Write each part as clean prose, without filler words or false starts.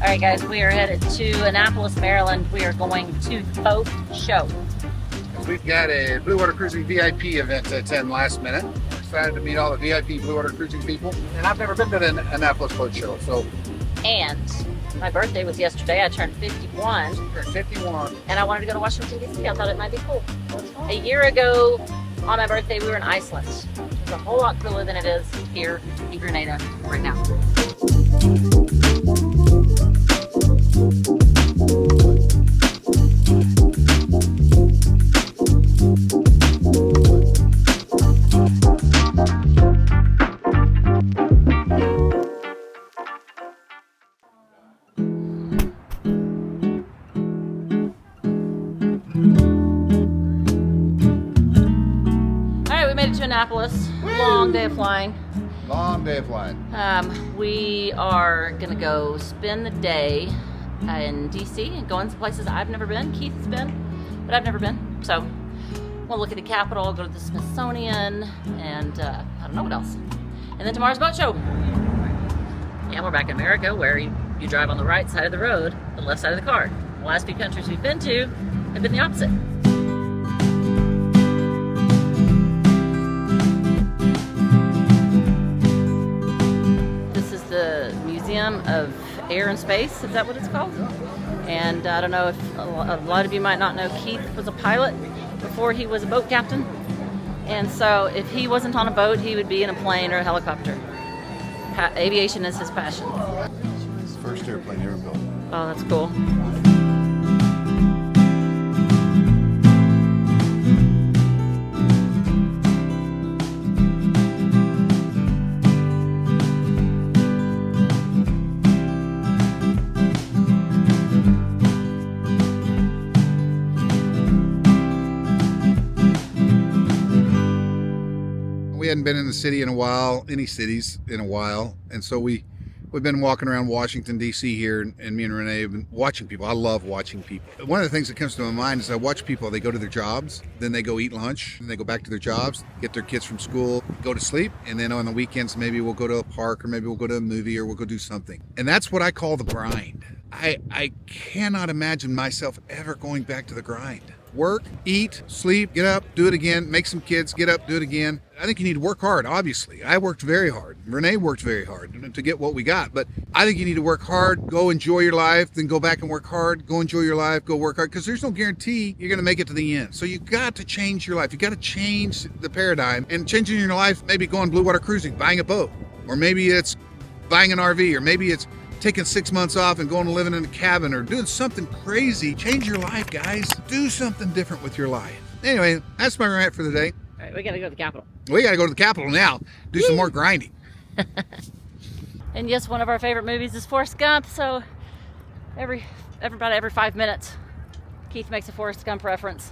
Alright guys, we are headed to Annapolis, Maryland. We are going to the boat show. We've got a Blue Water Cruising VIP event to attend last minute. We're excited to meet all the VIP Blue Water Cruising people. And I've never been to the Annapolis Boat Show, so. And my birthday was yesterday. I turned 51. You're 51. And I wanted to go to Washington, D.C. I thought it might be cool. A year ago, on my birthday, we were in Iceland. It's a whole lot cooler than it is here in Grenada right now. Annapolis. Long day of flying. Long day of flying. We are gonna go spend the day in DC and go in some places I've never been. Keith's been, but I've never been. So we'll look at the Capitol, go to the Smithsonian, and I don't know what else. And then tomorrow's boat show. Yeah, we're back in Merica, where you drive on the right side of the road, the left side of the car. The last few countries we've been to have been the opposite. Museum of Air and Space, is that what it's called? And I don't know if a lot of you might not know, Keith was a pilot before he was a boat captain. And so if he wasn't on a boat, he would be in a plane or a helicopter. Aviation is his passion. First airplane ever built. Oh, that's cool. We hadn't been in the city in a while, any cities in a while, and so we've been walking around Washington, D.C. here, and me and Renee have been watching people. I love watching people. One of the things that comes to my mind is I watch people, they go to their jobs, then they go eat lunch, and they go back to their jobs, get their kids from school, go to sleep, and then on the weekends maybe we'll go to a park, or maybe we'll go to a movie, or we'll go do something. And that's what I call the grind. I cannot imagine myself ever going back to the grind. Work, eat, sleep, get up, do it again, make some kids, get up, do it again. I think you need to work hard, obviously. I worked very hard. Renee worked very hard to get what we got. But I think you need to work hard, go enjoy your life, then go back and work hard, go enjoy your life, go work hard, because there's no guarantee you're going to make it to the end. So you got to change your life. You got to change the paradigm. And changing your life, maybe going blue water cruising, buying a boat. Or maybe it's buying an RV, or maybe it's taking 6 months off and going to living in a cabin, or doing something crazy. Change your life, guys. Do something different with your life. Anyway, that's my rant for the day. All right, we got to go to the Capitol. We got to go to the Capitol now. Do some more grinding. And yes, one of our favorite movies is Forrest Gump. So every 5 minutes, Keith makes a Forrest Gump reference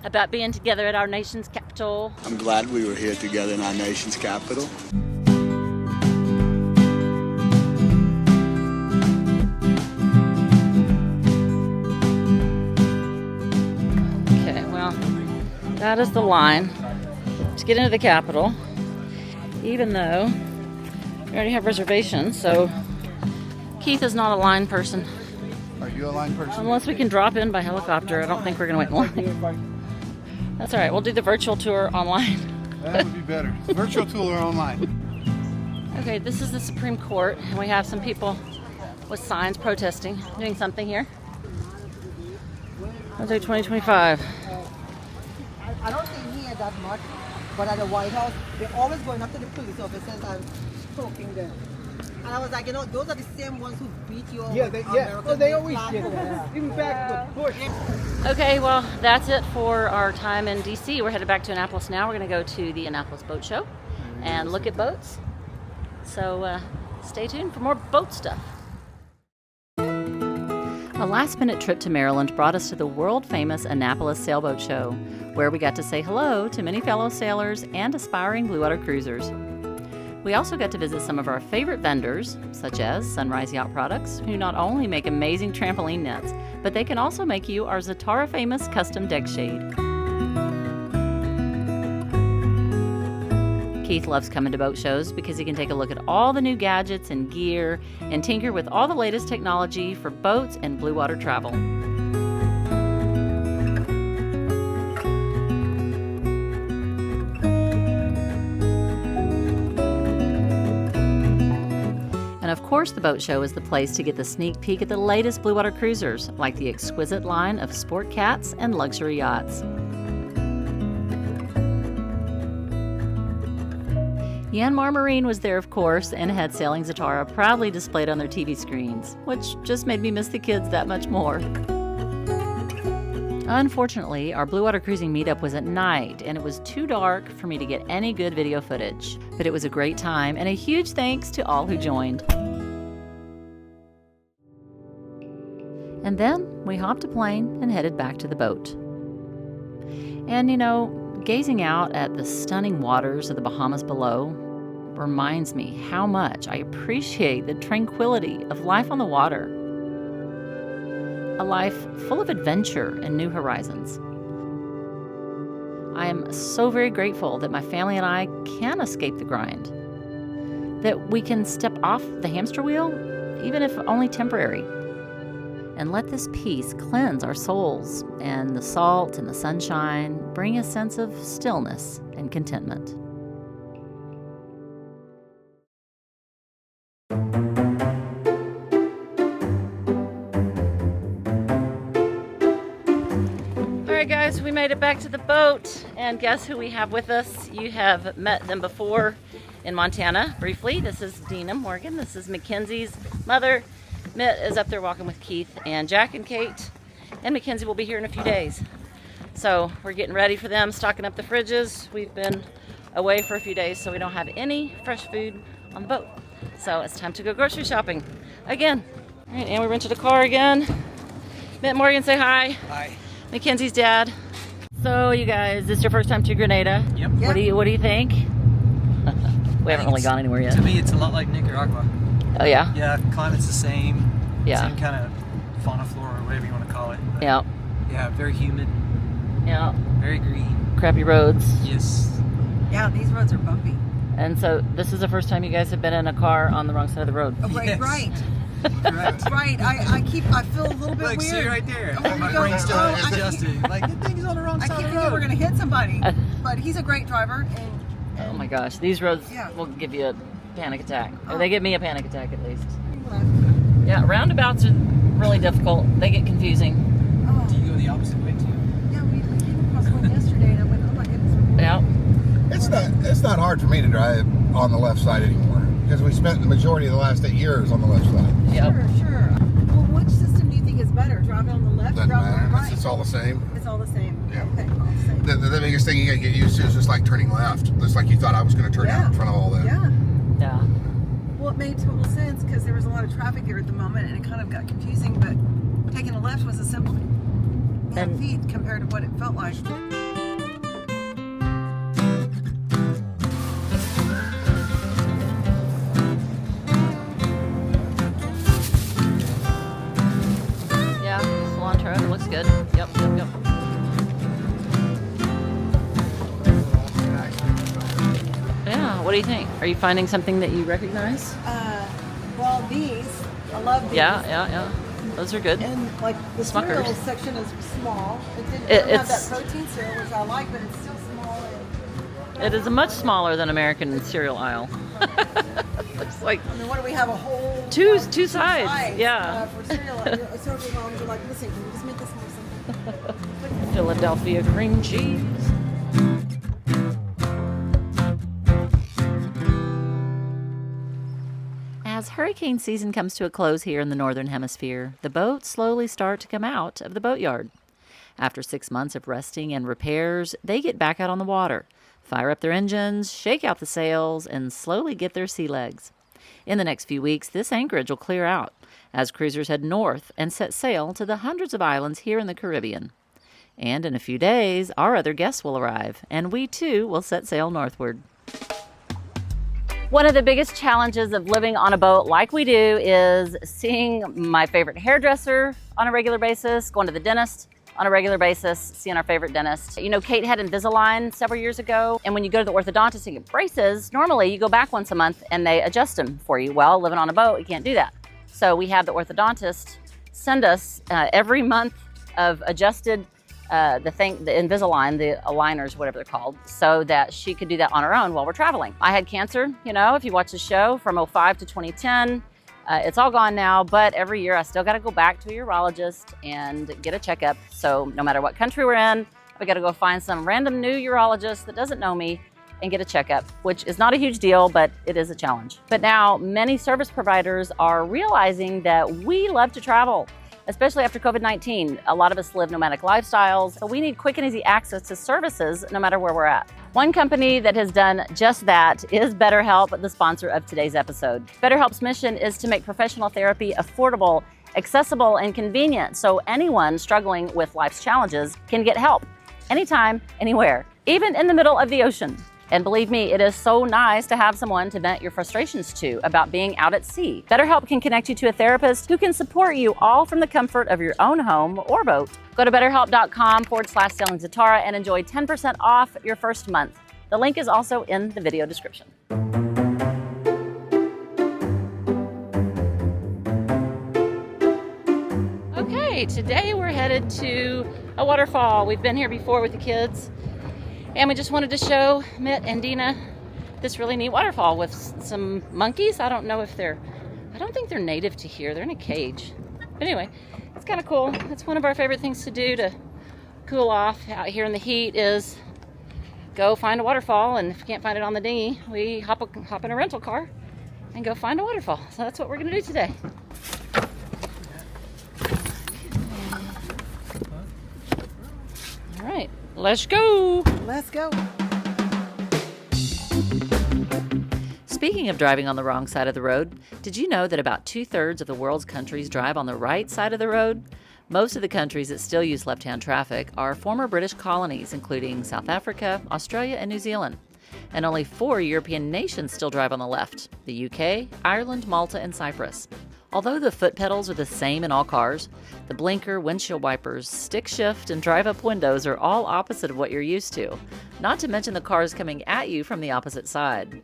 about being together at our nation's capital. I'm glad we were here together in our nation's capital. That is the line to get into the Capitol, even though we already have reservations, so Keith is not a line person. Are you a line person? Unless we can drop in by helicopter, I don't think we're going to wait long. That's all right, we'll do the virtual tour online. That would be better. Virtual tour online. Okay, this is the Supreme Court, and we have some people with signs protesting, doing something here. Wednesday 2025. I don't think here that much, but at the White House, they're always going up to the police officers and talking them. And I was like, those are the same ones who beat you over. Yeah, they always get that. Even back to Bush. Okay, well, that's it for our time in DC. We're headed back to Annapolis now. We're going to go to the Annapolis Boat Show and look at boats. So stay tuned for more boat stuff. A last-minute trip to Maryland brought us to the world-famous Annapolis Sailboat Show, where we got to say hello to many fellow sailors and aspiring blue water cruisers. We also got to visit some of our favorite vendors, such as Sunrise Yacht Products, who not only make amazing trampoline nets, but they can also make you our Zatara-famous custom deck shade. Keith loves coming to boat shows because he can take a look at all the new gadgets and gear and tinker with all the latest technology for boats and blue water travel. And of course, the boat show is the place to get the sneak peek at the latest blue water cruisers, like the exquisite line of sport cats and luxury yachts. Yanmar Marine was there, of course, and had Sailing Zatara proudly displayed on their TV screens, which just made me miss the kids that much more. Unfortunately, our blue water cruising meetup was at night, and it was too dark for me to get any good video footage. But it was a great time, and a huge thanks to all who joined. And then we hopped a plane and headed back to the boat. And you know, gazing out at the stunning waters of the Bahamas below reminds me how much I appreciate the tranquility of life on the water. A life full of adventure and new horizons. I am so very grateful that my family and I can escape the grind, that we can step off the hamster wheel, even if only temporary, and let this peace cleanse our souls, and the salt and the sunshine bring a sense of stillness and contentment. Guys, we made it back to the boat, and guess who we have with us? You have met them before in Montana briefly. This is Dina Morgan. This is Mackenzie's mother. Mitt is up there walking with Keith and Jack and Kate, and Mackenzie will be here in a few days. So we're getting ready for them, stocking up the fridges. We've been away for a few days, so we don't have any fresh food on the boat. So it's time to go grocery shopping again. All right, and we rented a car again. Mitt Morgan, say hi. Hi. Mackenzie's dad. So you guys, this is your first time to Grenada. Yep. What do you think? We haven't really gone anywhere yet. To me, it's a lot like Nicaragua. Oh yeah? Yeah, climate's the same. Yeah. Same kind of fauna, flora, or whatever you want to call it. But Yeah. yeah, very humid, Yeah. very green. Crappy roads. Yes. Yeah, these roads are bumpy. And so this is the first time you guys have been in a car on the wrong side of the road. Oh, right, Yes. right. Correct. Right, I feel a little bit Like, weird. see right there. Oh, My you brain's still go- oh, adjusting. Like, the thing's on the wrong I side keep of the thinking we're road. going to hit somebody, but he's a great driver. Oh my gosh, these roads Yeah. will give you a panic attack. Or they give me a panic attack at least. And, Yeah, roundabouts are really difficult. They get confusing. oh, Do you go the opposite way too? yeah, we came across one yesterday, and I went, oh my goodness. Yeah. It's not hard for me to drive on the left side anymore because we spent the majority of the last 8 years on the left side. Yep. Sure. Well, which system do you think is better? Driving on the left, Doesn't driving on matter. the right? It's all the same. It's all the same. Yeah. Okay, all the same. The biggest thing you gotta get used to is just like turning left. Just like you thought I was going to turn out in front of all that. Yeah. Yeah. Well, it made total sense because there was a lot of traffic here at the moment, and it kind of got confusing. But taking a left was a simple 10 And- feet compared to what it felt like. Yeah, cilantro, it looks good. Yep. Yeah, what do you think? Are you finding something that you recognize? Well, these, I love these. Yeah. Those are good. And like the Smuckers. cereal section is small. It didn't have It's- that protein cereal, which I like, but it's still small. And, It is a much smaller than American cereal aisle. It's like I mean, what do we have? A whole two sides. Yeah. For cereal, cereal moms are like, listen, can you just make this more simple? Philadelphia cream cheese. As hurricane season comes to a close here in the Northern Hemisphere, the boats slowly start to come out of the boatyard. After 6 months of resting and repairs, they get back out on the water, fire up their engines, shake out the sails, and slowly get their sea legs. In the next few weeks, this anchorage will clear out as cruisers head north and set sail to the hundreds of islands here in the Caribbean. And in a few days, our other guests will arrive, and we too will set sail northward. One of the biggest challenges of living on a boat like we do is seeing my favorite hairdresser on a regular basis, going to the dentist on a regular basis, seeing our favorite dentist. You know, Kate had Invisalign several years ago, and when you go to the orthodontist and get braces, normally you go back once a month and they adjust them for you. Well, living on a boat, you can't do that. So we had the orthodontist send us every month of adjusted the Invisalign, the aligners, whatever they're called, so that she could do that on her own while we're traveling. I had cancer, you know, if you watch the show, from 2005 to 2010. It's all gone now, but every year I still got to go back to a urologist and get a checkup. So no matter what country we're in, I got to go find some random new urologist that doesn't know me and get a checkup, which is not a huge deal, but it is a challenge. But now many service providers are realizing that we love to travel, especially after COVID-19. A lot of us live nomadic lifestyles, so we need quick and easy access to services no matter where we're at. One company that has done just that is BetterHelp, the sponsor of today's episode. BetterHelp's mission is to make professional therapy affordable, accessible, and convenient, so anyone struggling with life's challenges can get help anytime, anywhere, even in the middle of the ocean. And believe me, it is so nice to have someone to vent your frustrations to about being out at sea. BetterHelp can connect you to a therapist who can support you all from the comfort of your own home or boat. Go to betterhelp.com/Sailing Zatara and enjoy 10% off your first month. The link is also in the video description. Okay, today we're headed to a waterfall. We've been here before with the kids. And we just wanted to show Mitt and Dina this really neat waterfall with some monkeys. I don't think they're native to here. They're in a cage. But anyway, it's kind of cool. It's one of our favorite things to do to cool off out here in the heat is go find a waterfall. And if you can't find it on the dinghy, we hop in a rental car and go find a waterfall. So that's what we're going to do today. All right. Let's go. Let's go. Speaking of driving on the wrong side of the road, did you know that about 2/3 of the world's countries drive on the right side of the road? Most of the countries that still use left-hand traffic are former British colonies, including South Africa, Australia, and New Zealand. And only 4 European nations still drive on the left: the UK, Ireland, Malta, and Cyprus. Although the foot pedals are the same in all cars, the blinker, windshield wipers, stick shift, and drive-up windows are all opposite of what you're used to, not to mention the cars coming at you from the opposite side.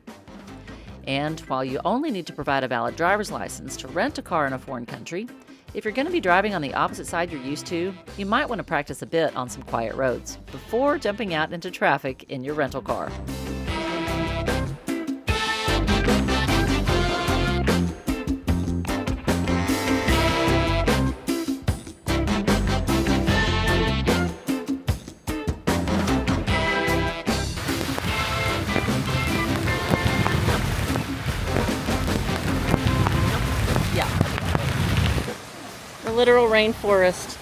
And while you only need to provide a valid driver's license to rent a car in a foreign country, if you're going to be driving on the opposite side you're used to, you might want to practice a bit on some quiet roads before jumping out into traffic in your rental car. Literal rainforest.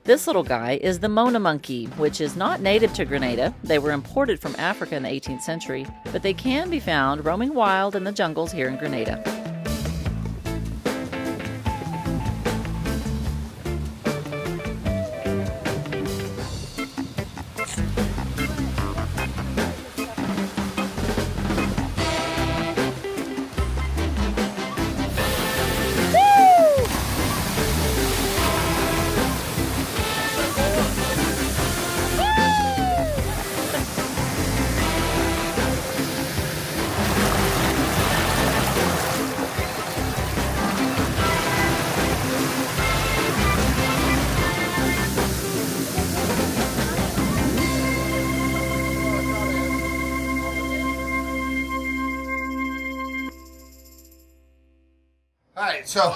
This little guy is the Mona monkey, which is not native to Grenada. They were imported from Africa in the 18th century, but they can be found roaming wild in the jungles here in Grenada. Alright, so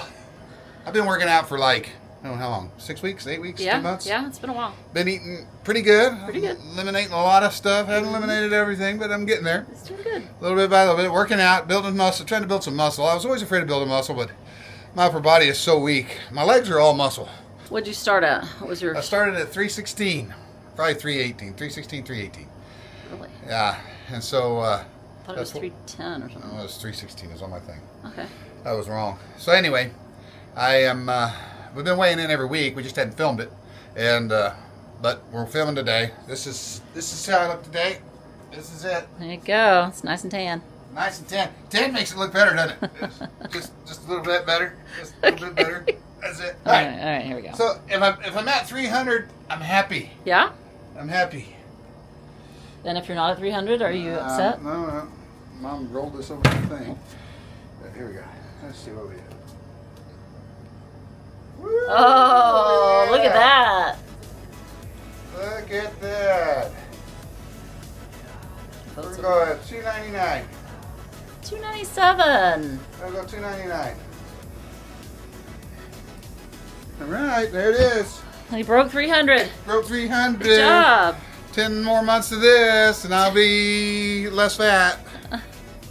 I've been working out for like, I don't know how long, 6 weeks, 8 weeks, 2 months? Yeah, it's been a while. Been eating pretty good. Pretty good. Eliminating a lot of stuff. Haven't eliminated everything, but I'm getting there. It's doing good. A little bit by a little bit. Working out, building muscle, trying to build some muscle. I was always afraid of building muscle, but my upper body is so weak. My legs are all muscle. What'd you start at? What was your... I started at 316, probably 318, 316, 318. Really? Yeah, and so... I thought it was 310 or something. No, it was 316 is on my thing. Okay. I was wrong. So anyway, I am... we've been weighing in every week. We just hadn't filmed it, and but we're filming today. This is how I look today. This is it. There you go. It's nice and tan. Nice and 10. 10 makes it look better, doesn't it? just a little bit better. Just a little bit better. That's it. All right, here we go. So if I'm at 300, I'm happy. Yeah? I'm happy. Then if you're not at 300, are you upset? No. Mom rolled this over the thing. Here we go. Let's see what we have. Woo, Oh, look at that. Look at that. We're going at 299. 297. I'll go 299. All right, there it is. He broke 300. Broke 300. Good job. 10 more months of this, and I'll be less fat.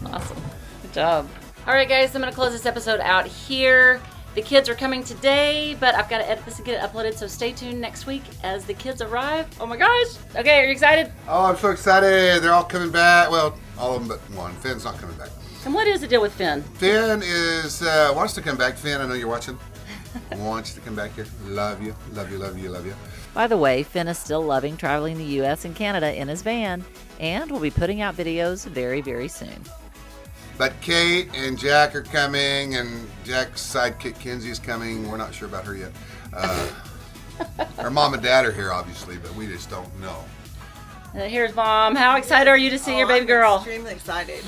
Awesome. Good job. All right, guys, I'm going to close this episode out here. The kids are coming today, but I've got to edit this and get it uploaded, so stay tuned next week as the kids arrive. Oh my gosh. Okay, are you excited? Oh, I'm so excited. They're all coming back. Well, all of them but one. Finn's not coming back. And what is the deal with Finn? Finn is wants to come back. Finn, I know you're watching. Wants to come back here. Love you. Love you, love you, love you. By the way, Finn is still loving traveling the U.S. and Canada in his van, and we'll be putting out videos very, very soon. But Kate and Jack are coming, and Jack's sidekick Kenzie is coming. We're not sure about her yet. Her mom and dad are here, obviously, but we just don't know. Here's Mom. How excited are you to see your baby girl? I'm extremely excited.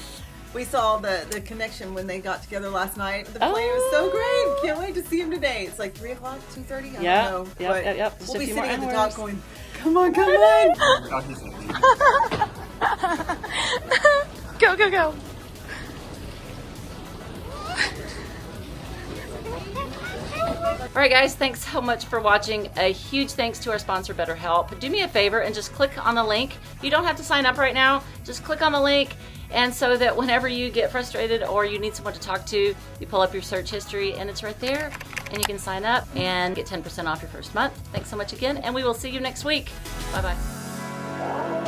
We saw the connection when they got together last night. The plane was so great. Can't wait to see him today. It's like 3 o'clock, 2:30. I don't know. Yep. We'll be sitting at the dock going, come on, come on. Go, go, go. All right, guys, thanks so much for watching. A huge thanks to our sponsor, BetterHelp. Do me a favor and just click on the link. You don't have to sign up right now. Just click on the link, and so that whenever you get frustrated or you need someone to talk to, you pull up your search history, and it's right there, and you can sign up and get 10% off your first month. Thanks so much again, and we will see you next week. Bye-bye.